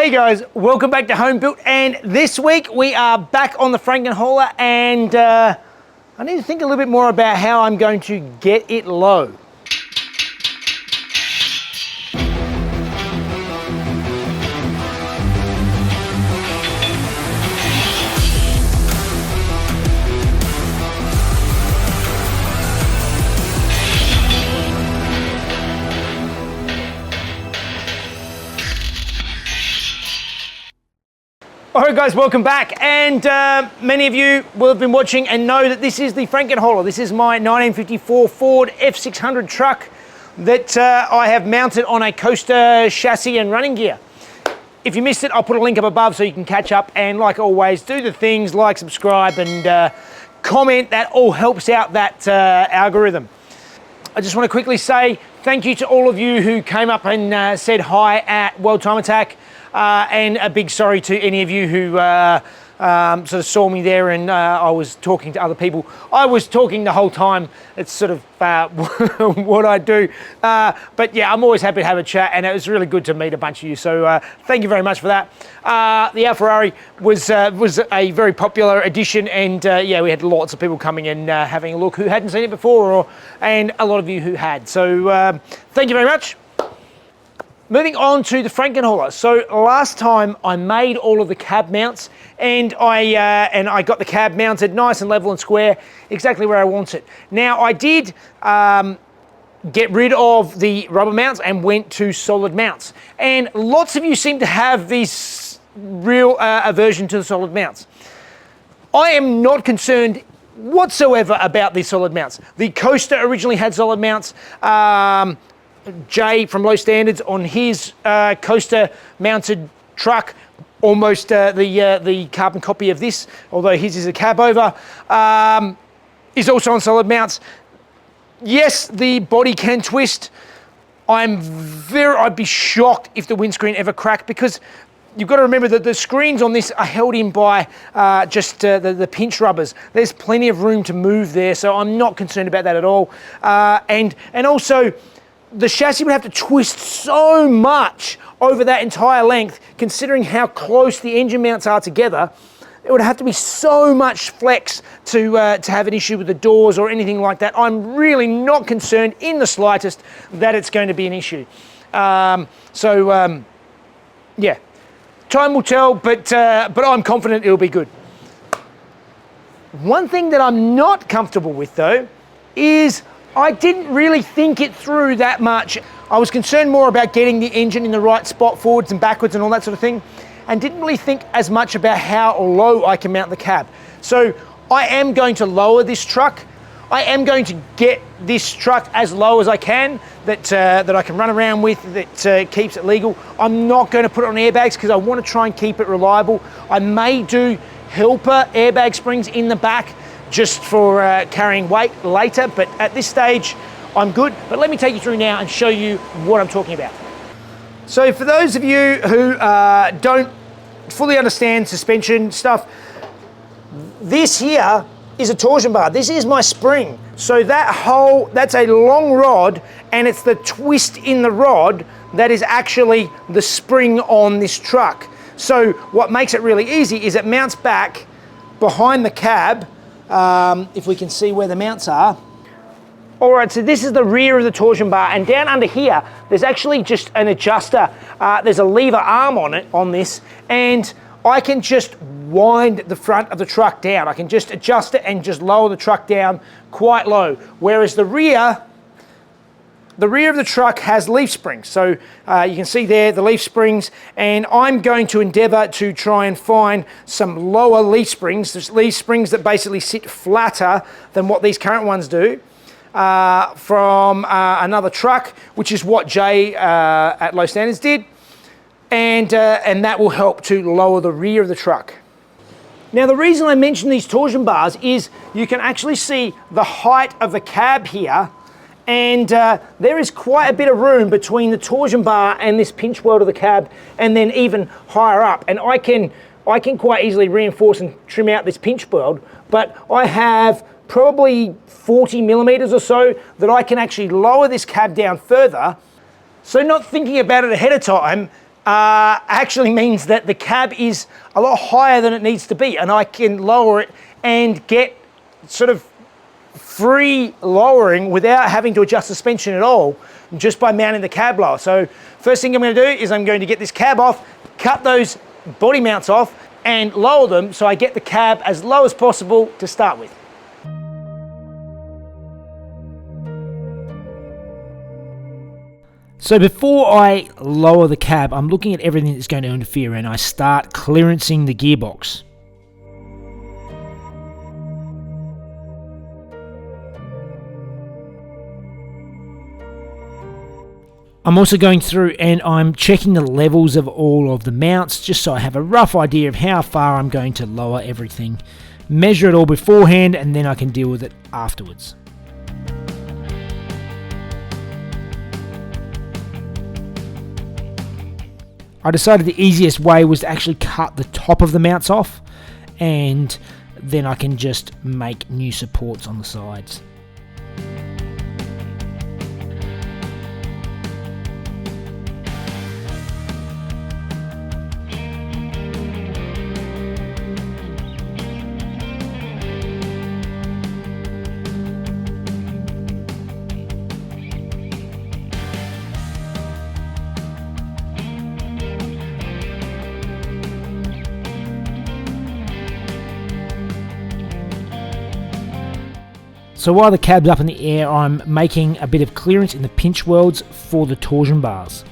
Hey guys, welcome back to Home Built, and this week we are back on the Frankenhauler, and I need to think a little bit more about how I'm going to get it low. Alright guys, welcome back, and many of you will have been watching and know that this is the Frankenhauler. This is my 1954 Ford F600 truck that I have mounted on a coaster chassis and running gear. If you missed it, I'll put a link up above so you can catch up, and like always, do the things like subscribe and comment. That all helps out that algorithm. I just want to quickly say thank you to all of you who came up and said hi at World Time Attack. And a big sorry to any of you who sort of saw me there and I was talking to other people. I was talking the whole time. It's sort of what I do. But yeah, I'm always happy to have a chat, and it was really good to meet a bunch of you. So thank you very much for that. The Ferrari was a very popular addition, and yeah, we had lots of people coming and having a look who hadn't seen it before, and a lot of you who had. So thank you very much. Moving on to the Frankenhauler. So last time I made all of the cab mounts, and I got the cab mounted nice and level and square, exactly where I want it. Now I did get rid of the rubber mounts and went to solid mounts. And lots of you seem to have this real aversion to the solid mounts. I am not concerned whatsoever about these solid mounts. The coaster originally had solid mounts. Jay from Low Standards on his coaster mounted truck, almost the carbon copy of this, although his is a cab over, is also on solid mounts. Yes, the body can twist. I'd be shocked if the windscreen ever cracked, because you've got to remember that the screens on this are held in by just the pinch rubbers. There's plenty of room to move there, so I'm not concerned about that at all. And also, the chassis would have to twist so much over that entire length, considering how close the engine mounts are together. It would have to be so much flex to have an issue with the doors or anything like that. I'm really not concerned in the slightest that it's going to be an issue. Yeah, time will tell, but I'm confident it'll be good. One thing that I'm not comfortable with, though, is I didn't really think it through that much. I was concerned more about getting the engine in the right spot, forwards and backwards and all that sort of thing, and didn't really think as much about how low I can mount the cab. So I am going to lower this truck. I am going to get this truck as low as I can, that I can run around with, that keeps it legal. I'm not going to put it on airbags because I want to try and keep it reliable. I may do helper airbag springs in the back, just for carrying weight later, but at this stage I'm good. But let me take you through now and show you what I'm talking about. So for those of you who don't fully understand suspension stuff, this here is a torsion bar. This is my spring. So that's a long rod, and it's the twist in the rod that is actually the spring on this truck. So what makes it really easy is it mounts back behind the cab. If we can see where the mounts are. All right, so this is the rear of the torsion bar, and down under here, there's actually just an adjuster. There's a lever arm on this, and I can just wind the front of the truck down. I can just adjust it and just lower the truck down quite low. Whereas the rear of the truck has leaf springs. So you can see there the leaf springs, and I'm going to endeavor to try and find some lower leaf springs. There's leaf springs that basically sit flatter than what these current ones do, from another truck, which is what Jay at Low Standards did. And that will help to lower the rear of the truck. Now, the reason I mention these torsion bars is you can actually see the height of the cab here. And there is quite a bit of room between the torsion bar and this pinch weld of the cab, and then even higher up. And I can quite easily reinforce and trim out this pinch weld, but I have probably 40 millimeters or so that I can actually lower this cab down further. So not thinking about it ahead of time, actually means that the cab is a lot higher than it needs to be, and I can lower it and get sort of free lowering without having to adjust suspension at all, just by mounting the cab lower. So first thing I'm going to do is I'm going to get this cab off, cut those body mounts off and lower them so I get the cab as low as possible to start with. So before I lower the cab, I'm looking at everything that's going to interfere, and I start clearancing the gearbox. I'm also going through and I'm checking the levels of all of the mounts, just so I have a rough idea of how far I'm going to lower everything. Measure it all beforehand, and then I can deal with it afterwards. I decided the easiest way was to actually cut the top of the mounts off, and then I can just make new supports on the sides. So while the cab's up in the air, I'm making a bit of clearance in the pinch welds for the torsion bars.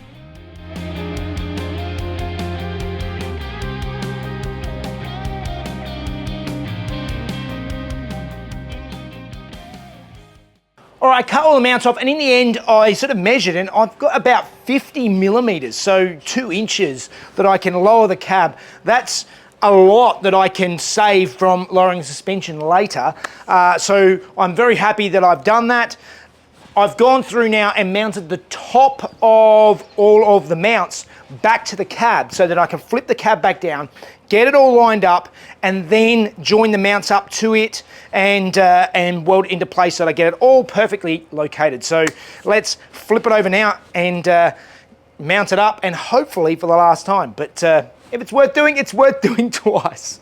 All right, I cut all the mounts off, and in the end, I sort of measured, and I've got about 50 millimeters, so 2 inches, that I can lower the cab. That's a lot that I can save from lowering the suspension later. So I'm very happy that I've done that. I've gone through now and mounted the top of all of the mounts back to the cab so that I can flip the cab back down, get it all lined up, and then join the mounts up to it and weld it into place so that I get it all perfectly located. So let's flip it over now and mount it up, and hopefully for the last time. But if it's worth doing twice.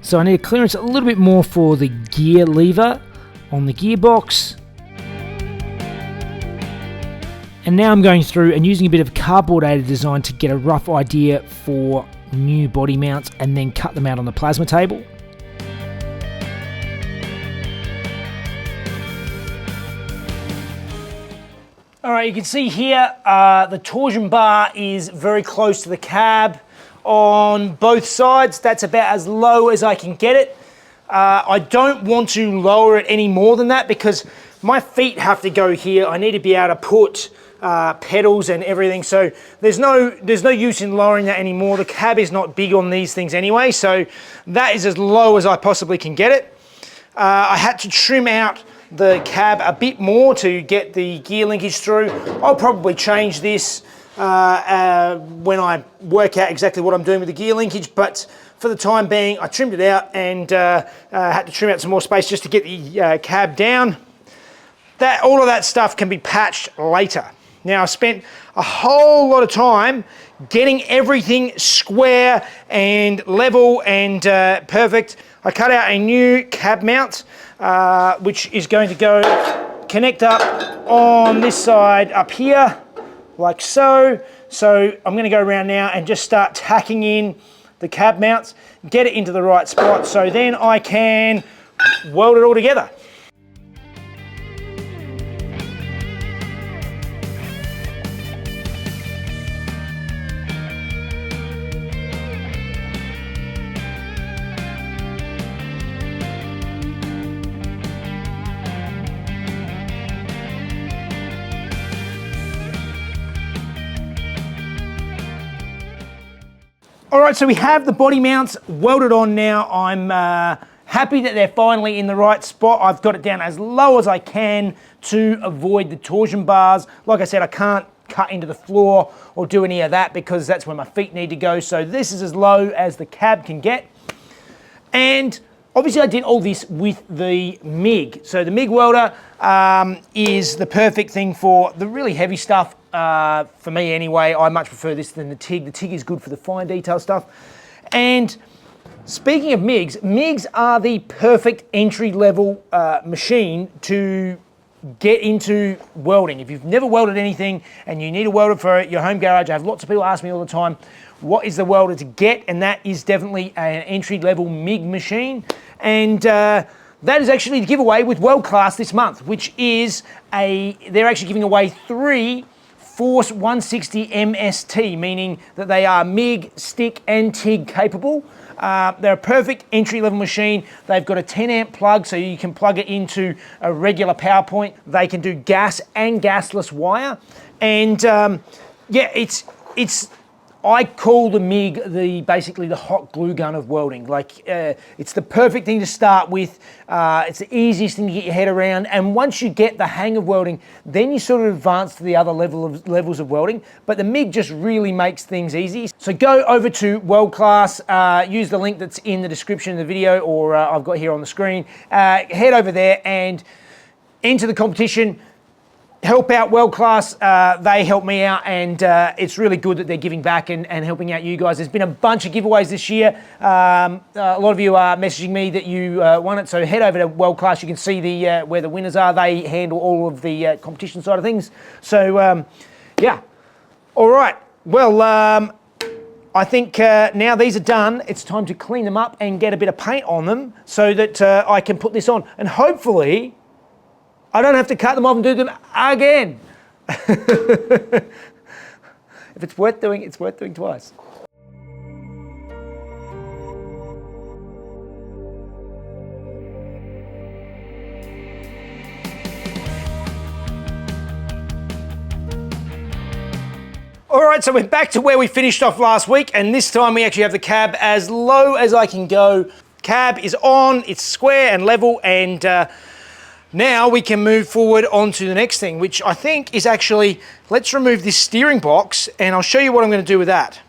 So I need to clearance a little bit more for the gear lever on the gearbox. And now I'm going through and using a bit of cardboard-aided design to get a rough idea for new body mounts, and then cut them out on the plasma table. All right, you can see here the torsion bar is very close to the cab on both sides. That's about as low as I can get it. I don't want to lower it any more than that because my feet have to go here. I need to be able to put pedals and everything, so there's no use in lowering that anymore. The cab is not big on these things anyway, so that is as low as I possibly can get it. I had to trim out the cab a bit more to get the gear linkage through. I'll probably change this when I work out exactly what I'm doing with the gear linkage, but for the time being I trimmed it out and had to trim out some more space just to get the cab down. All of that stuff can be patched later. Now I've spent a whole lot of time getting everything square and level and perfect. I cut out a new cab mount which is going to go connect up on this side up here like so. So I'm going to go around now and just start tacking in the cab mounts, get it into the right spot, so then I can weld it all together. All right, so we have the body mounts welded on now. I'm happy that they're finally in the right spot. I've got it down as low as I can to avoid the torsion bars. Like I said, I can't cut into the floor or do any of that because that's where my feet need to go. So this is as low as the cab can get. And Obviously, I did all this with the MIG. So the MIG welder is the perfect thing for the really heavy stuff. For me anyway, I much prefer this than the TIG. The TIG is good for the fine detail stuff. And speaking of MIGs, MIGs are the perfect entry-level machine to get into welding. If you've never welded anything and you need a welder for your home garage, I have lots of people ask me all the time, what is the welder to get? And that is definitely an entry-level MIG machine. And that is actually the giveaway with World Class this month, which is they're actually giving away 3 Force 160 MST, meaning that they are MIG, stick, and TIG capable. They're a perfect entry-level machine. They've got a 10 amp plug, so you can plug it into a regular power point. They can do gas and gasless wire. And yeah, I call the MIG basically the hot glue gun of welding. Like, it's the perfect thing to start with. It's the easiest thing to get your head around. And once you get the hang of welding, then you sort of advance to the other levels of welding. But the MIG just really makes things easy. So go over to World Class, use the link that's in the description of the video, or I've got here on the screen. Head over there and enter the competition. Help out World Class, they help me out, and it's really good that they're giving back and helping out you guys. There's been a bunch of giveaways this year. A lot of you are messaging me that you won it, so head over to World Class. You can see where the winners are. They handle all of the competition side of things. So, yeah. All right. Well, I think now these are done, it's time to clean them up and get a bit of paint on them so that I can put this on. And hopefully, I don't have to cut them off and do them again. If it's worth doing, it's worth doing twice. All right, so we're back to where we finished off last week, and this time we actually have the cab as low as I can go. Cab is on, it's square and level, and now we can move forward on to the next thing, which I think is actually, let's remove this steering box and I'll show you what I'm going to do with that.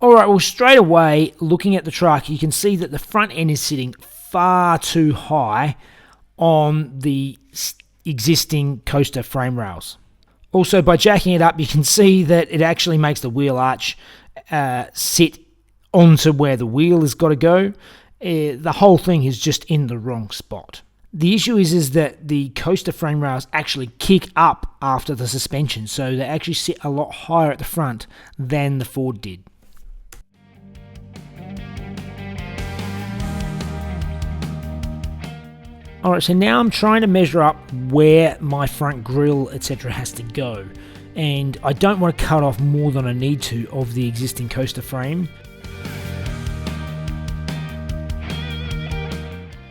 All right, well, straight away, looking at the truck, you can see that the front end is sitting far too high on the existing coaster frame rails. Also, by jacking it up, you can see that it actually makes the wheel arch sit onto where the wheel has got to go. The whole thing is just in the wrong spot. The issue is that the coaster frame rails actually kick up after the suspension, so they actually sit a lot higher at the front than the Ford did. Alright, so now I'm trying to measure up where my front grille, etc. has to go. And I don't want to cut off more than I need to of the existing coaster frame.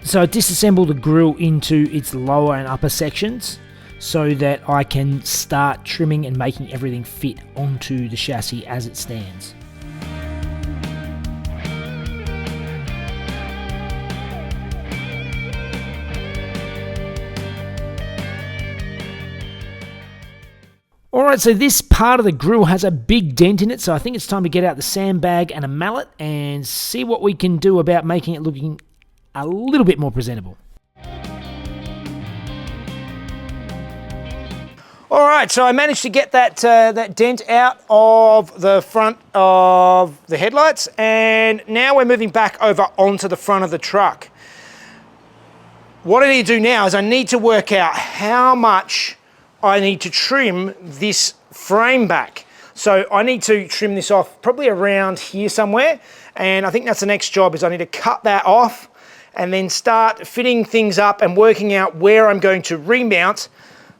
So I disassemble the grille into its lower and upper sections so that I can start trimming and making everything fit onto the chassis as it stands. Alright, so this part of the grille has a big dent in it, so I think it's time to get out the sandbag and a mallet and see what we can do about making it looking a little bit more presentable. Alright, so I managed to get that dent out of the front of the headlights, and now we're moving back over onto the front of the truck. What I need to do now is I need to work out how much I need to trim this frame back. So I need to trim this off probably around here somewhere, and I think that's the next job, is I need to cut that off and then start fitting things up and working out where I'm going to remount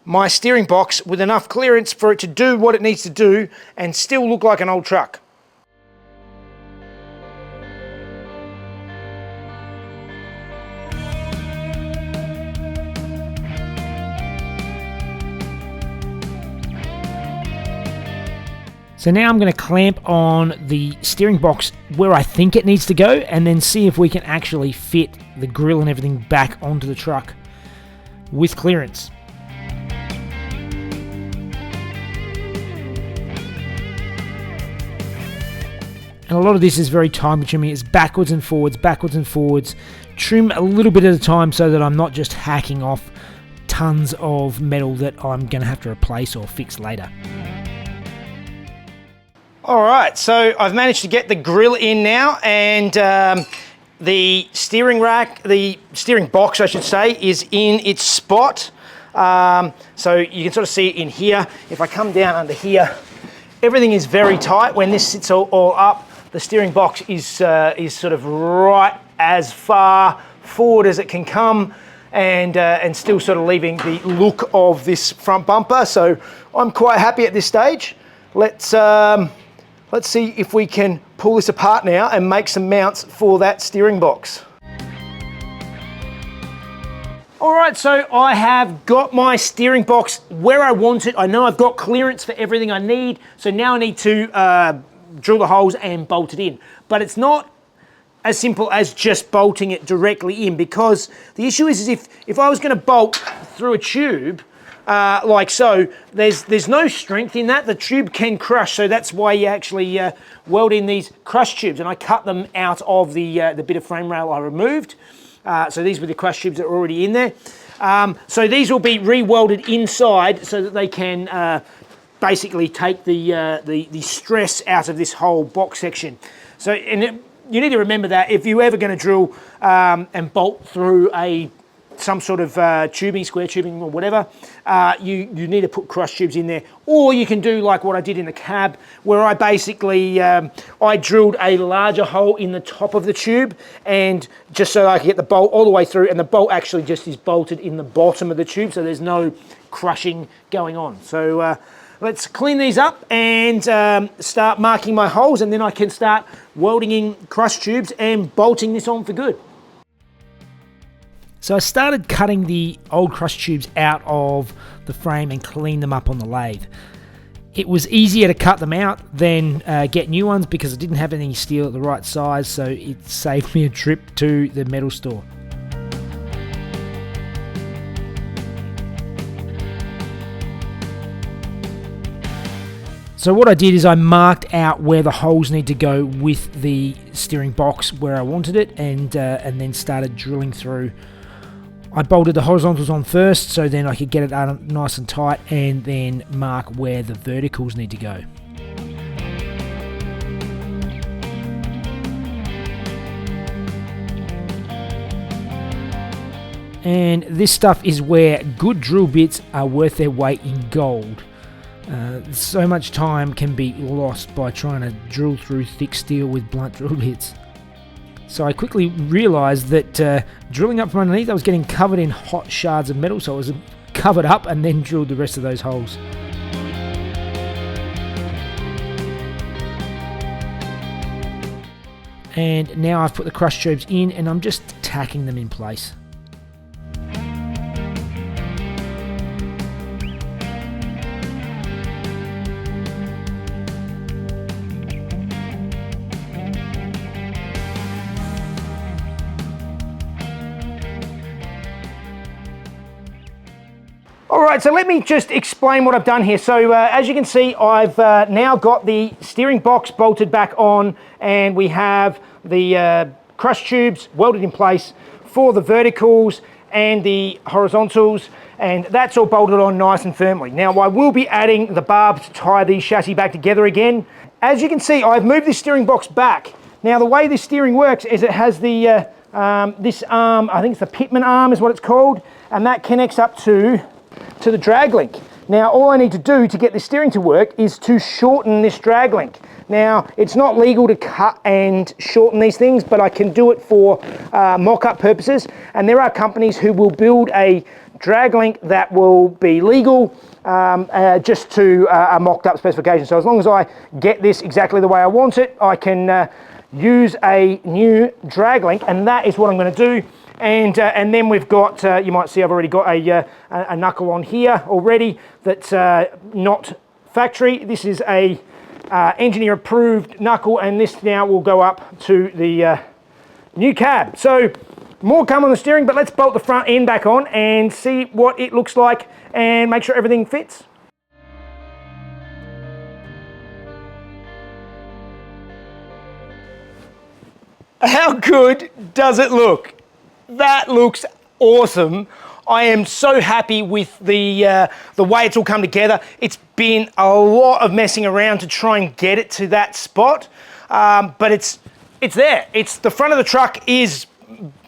my steering box with enough clearance for it to do what it needs to do and still look like an old truck. So now I'm going to clamp on the steering box where I think it needs to go, and then see if we can actually fit the grill and everything back onto the truck with clearance. And a lot of this is very time consuming. It's backwards and forwards, trim a little bit at a time so that I'm not just hacking off tons of metal that I'm going to have to replace or fix later. All right, so I've managed to get the grill in now, and the steering rack, the steering box, I should say, is in its spot. So you can sort of see it in here. If I come down under here, everything is very tight. When this sits all up, the steering box is sort of right as far forward as it can come, and still sort of leaving the look of this front bumper. So I'm quite happy at this stage. Let's see if we can pull this apart now and make some mounts for that steering box. All right, so I have got my steering box where I want it. I know I've got clearance for everything I need. So now I need to drill the holes and bolt it in. But it's not as simple as just bolting it directly in, because the issue is if I was going to bolt through a tube, like so, there's no strength in that. The tube can crush, so that's why you actually weld in these crush tubes, and I cut them out of the bit of frame rail I removed. So these were the crush tubes that are already in there. So these will be re-welded inside so that they can basically take the stress out of this whole box section. So you need to remember that if you're ever going to drill and bolt through some sort of tubing, square tubing or whatever, you need to put crush tubes in there. Or you can do like what I did in the cab, where I basically, I drilled a larger hole in the top of the tube, and just so I could get the bolt all the way through, and the bolt actually just is bolted in the bottom of the tube, so there's no crushing going on. So let's clean these up and start marking my holes, and then I can start welding in crush tubes and bolting this on for good. So I started cutting the old crush tubes out of the frame and clean them up on the lathe. It was easier to cut them out than get new ones, because I didn't have any steel at the right size, so it saved me a trip to the metal store. So what I did is I marked out where the holes need to go with the steering box where I wanted it, and then started drilling through. I bolted the horizontals on first, so then I could get it out nice and tight, and then mark where the verticals need to go. And this stuff is where good drill bits are worth their weight in gold. So much time can be lost by trying to drill through thick steel with blunt drill bits. So I quickly realised that drilling up from underneath, I was getting covered in hot shards of metal, so I was covered up and then drilled the rest of those holes. And now I've put the crush tubes in, and I'm just tacking them in place. All right, so let me just explain what I've done here. So as you can see, I've now got the steering box bolted back on, and we have the crush tubes welded in place for the verticals and the horizontals, and that's all bolted on nice and firmly. Now I will be adding the barbs to tie the chassis back together again. As you can see, I've moved this steering box back. Now the way this steering works is it has the this arm, I think it's the pitman arm is what it's called, and that connects up to the drag link. Now all I need to do to get this steering to work is to shorten this drag link. Now it's not legal to cut and shorten these things, but I can do it for mock-up purposes, and there are companies who will build a drag link that will be legal just to a mocked up specification. So as long as I get this exactly the way I want it, I can use a new drag link, and that is what I'm going to do. And then we've got, you might see I've already got a knuckle on here already that's not factory. This is a engineer approved knuckle, and this now will go up to the new cab. So more come on the steering, but let's bolt the front end back on and see what it looks like and make sure everything fits. How good does it look? That looks awesome. I am so happy with the way it's all come together. It's been a lot of messing around to try and get it to that spot, but it's there. It's the front of the truck is,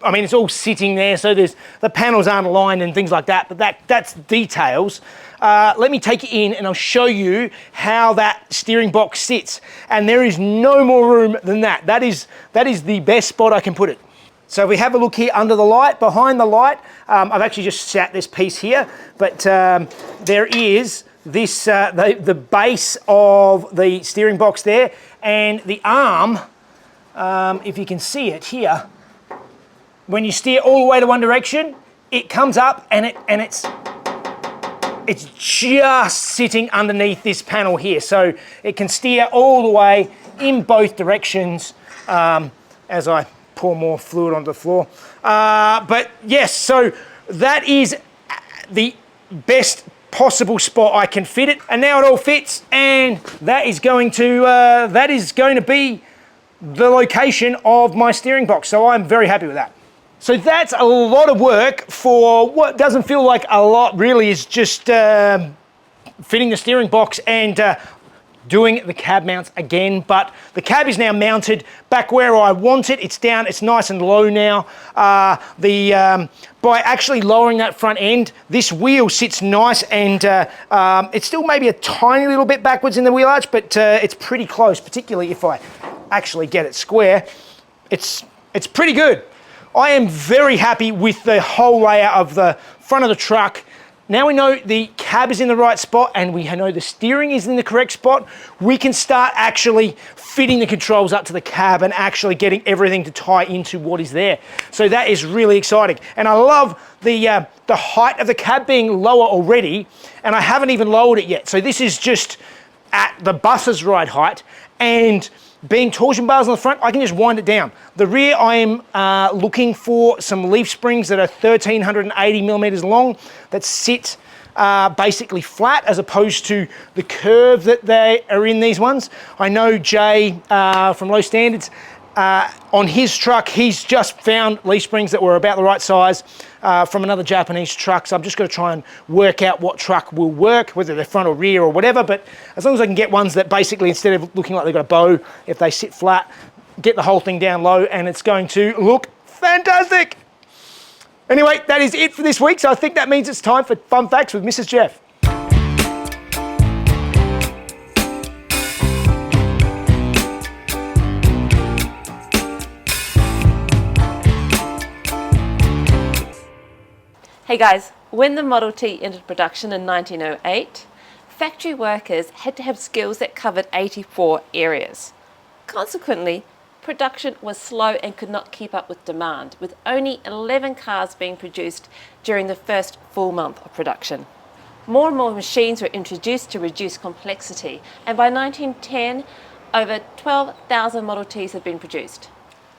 I mean, it's all sitting there, so the panels aren't aligned and things like that, but that's details. Let me take you in and I'll show you how that steering box sits. And there is no more room than that. That is the best spot I can put it. So if we have a look here under the light, behind the light, I've actually just sat this piece here, but there is this, the base of the steering box there, and the arm, if you can see it here, when you steer all the way to one direction, it comes up and it's just sitting underneath this panel here. So it can steer all the way in both directions as I pour more fluid onto the floor. But yes, so that is the best possible spot I can fit it. And now it all fits, and that is going to be the location of my steering box. So I'm very happy with that. So that's a lot of work for what doesn't feel like a lot, really, is just fitting the steering box and doing the cab mounts again. But the cab is now mounted back where I want it. It's down, it's nice and low now. By actually lowering that front end, this wheel sits nice, and it's still maybe a tiny little bit backwards in the wheel arch, but it's pretty close, particularly if I actually get it square. It's pretty good. I am very happy with the whole layout of the front of the truck. Now we know the cab is in the right spot and we know the steering is in the correct spot, we can start actually fitting the controls up to the cab and actually getting everything to tie into what is there. So that is really exciting. And I love the height of the cab being lower already, and I haven't even lowered it yet. So this is just at the bus's right height, and being torsion bars on the front, I can just wind it down. The rear, I am looking for some leaf springs that are 1,380 millimeters long that sit basically flat as opposed to the curve that they are in these ones. I know Jay from Low Standards, on his truck, he's just found leaf springs that were about the right size from another Japanese truck. So I'm just going to try and work out what truck will work, whether they're front or rear or whatever. But as long as I can get ones that basically, instead of looking like they've got a bow, if they sit flat, get the whole thing down low, and it's going to look fantastic. Anyway, that is it for this week. So I think that means it's time for Fun Facts with Mrs. Jeff. Hey guys, when the Model T entered production in 1908, factory workers had to have skills that covered 84 areas. Consequently, production was slow and could not keep up with demand, with only 11 cars being produced during the first full month of production. More and more machines were introduced to reduce complexity, and by 1910, over 12,000 Model Ts had been produced.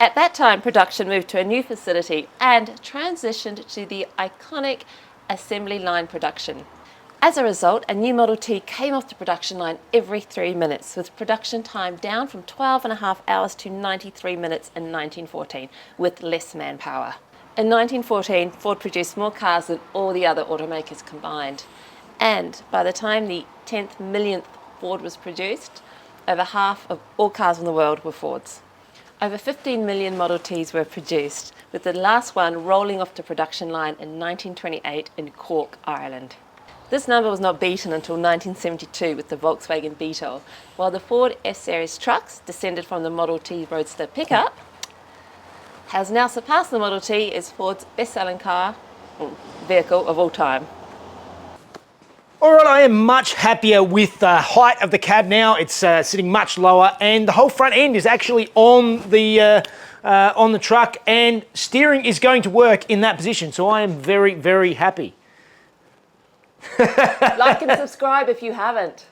At that time, production moved to a new facility and transitioned to the iconic assembly line production. As a result, a new Model T came off the production line every 3 minutes, with production time down from 12.5 hours to 93 minutes in 1914, with less manpower. In 1914, Ford produced more cars than all the other automakers combined. And by the time the 10th millionth Ford was produced, over half of all cars in the world were Fords. Over 15 million Model Ts were produced, with the last one rolling off the production line in 1928 in Cork, Ireland. This number was not beaten until 1972 with the Volkswagen Beetle, while the Ford F-Series trucks, descended from the Model T Roadster pickup, has now surpassed the Model T as Ford's best-selling vehicle of all time. All right, I am much happier with the height of the cab now. It's sitting much lower, and the whole front end is actually on the truck, and steering is going to work in that position. So I am very, very happy. Like and subscribe if you haven't.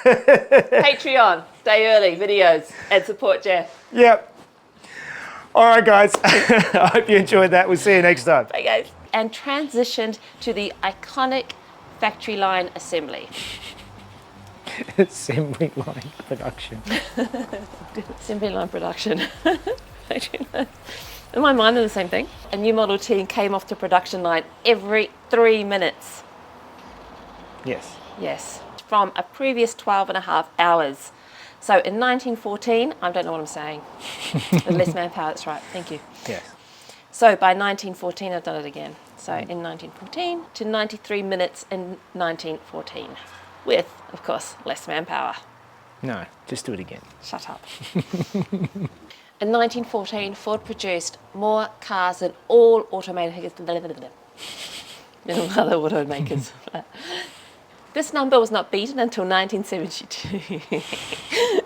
Patreon, day early videos, and support Jeff. Yep. All right, guys. I hope you enjoyed that. We'll see you next time. Bye, guys. And transitioned to the iconic factory line assembly. Assembly line production. Assembly line production. In my mind, they're the same thing. A new Model T came off the production line every 3 minutes. Yes. Yes, from a previous 12.5 hours. So in 1914, I don't know what I'm saying. Less manpower, that's right, thank you. Yes. So by 1914, I've done it again. So in 1914 to 93 minutes in 1914, with, of course, less manpower. No, just do it again. Shut up. In 1914, Ford produced more cars than all automakers. Than other automakers. This number was not beaten until 1972.